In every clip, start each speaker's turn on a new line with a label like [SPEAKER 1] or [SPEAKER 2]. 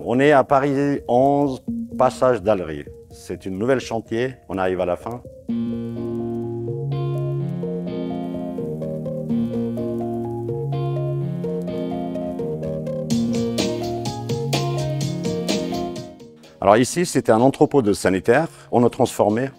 [SPEAKER 1] On est à Paris 11, passage d'Allery. C'est une nouvelle chantier, on arrive à la fin. Alors ici, c'était un entrepôt de sanitaire. On l'a transformé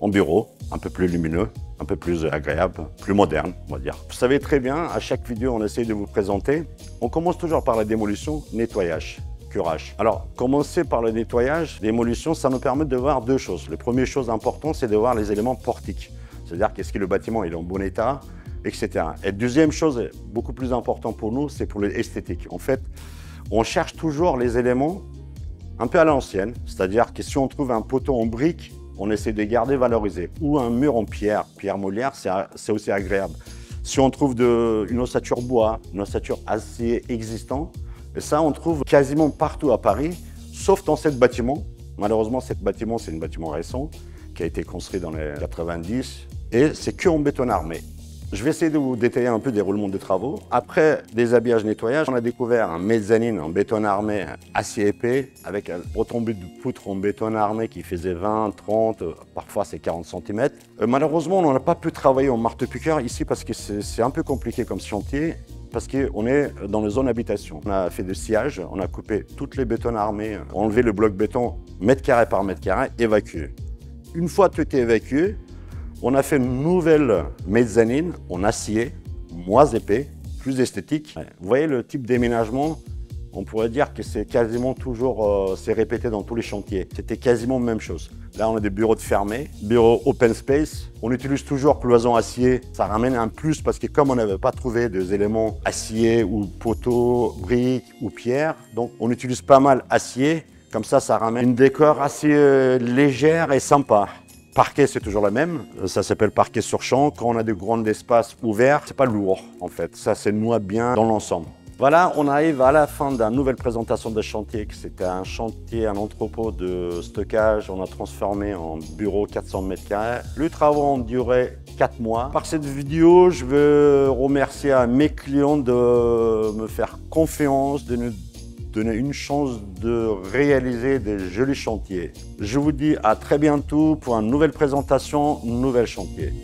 [SPEAKER 1] en bureau, un peu plus lumineux, un peu plus agréable, plus moderne, on va dire. Vous savez très bien, à chaque vidéo, on essaye de vous présenter. On commence toujours par la démolition, nettoyage, curage. Alors, commencer par le nettoyage, démolition, ça nous permet de voir deux choses. La première chose importante, c'est de voir les éléments portiques. C'est-à-dire qu'est-ce que le bâtiment il est en bon état, etc. Et deuxième chose, beaucoup plus important pour nous, c'est pour l'esthétique. En fait, on cherche toujours les éléments un peu à l'ancienne, c'est-à-dire que si on trouve un poteau en brique, on essaie de garder valorisé. Ou un mur en pierre molière, c'est aussi agréable. Si on trouve une ossature bois, une ossature acier existant, et ça on trouve quasiment partout à Paris, sauf dans ce bâtiment. Malheureusement, ce bâtiment, c'est un bâtiment récent qui a été construit dans les 90 et c'est que en béton armé. Je vais essayer de vous détailler un peu des roulements de travaux. Après déshabillage, nettoyage, on a découvert un mezzanine en béton armé acier épais avec un retombé de poutre en béton armé qui faisait 20, 30, parfois c'est 40 cm. Malheureusement, on n'a pas pu travailler en marteau-piqueur ici parce que c'est un peu compliqué comme chantier parce qu'on est dans la zone habitation. On a fait des sciages, on a coupé toutes les bétons armés, enlevé le bloc béton mètre carré par mètre carré, évacué. Une fois tout est évacué, on a fait une nouvelle mezzanine en acier, moins épais, plus esthétique. Vous voyez le type d'aménagement, on pourrait dire que c'est quasiment toujours, c'est répété dans tous les chantiers. C'était quasiment la même chose. Là, on a des bureaux de fermés, bureaux open space. On utilise toujours cloison acier. Ça ramène un plus parce que comme on n'avait pas trouvé des éléments acier ou poteaux, briques ou pierre, donc on utilise pas mal acier. Comme ça ramène une décor assez légère et sympa. Parquet, c'est toujours la même. Ça s'appelle parquet sur champ. Quand on a de grands espaces ouverts, c'est pas lourd en fait. Ça se noie bien dans l'ensemble. Voilà, on arrive à la fin d'une nouvelle présentation de chantier. C'était un chantier, un entrepôt de stockage. On a transformé en bureau 400 m². Les travaux ont duré 4 mois. Par cette vidéo, je veux remercier à mes clients de me faire confiance, de nous donner une chance de réaliser des jolis chantiers. Je vous dis à très bientôt pour une nouvelle présentation, un nouvel chantier.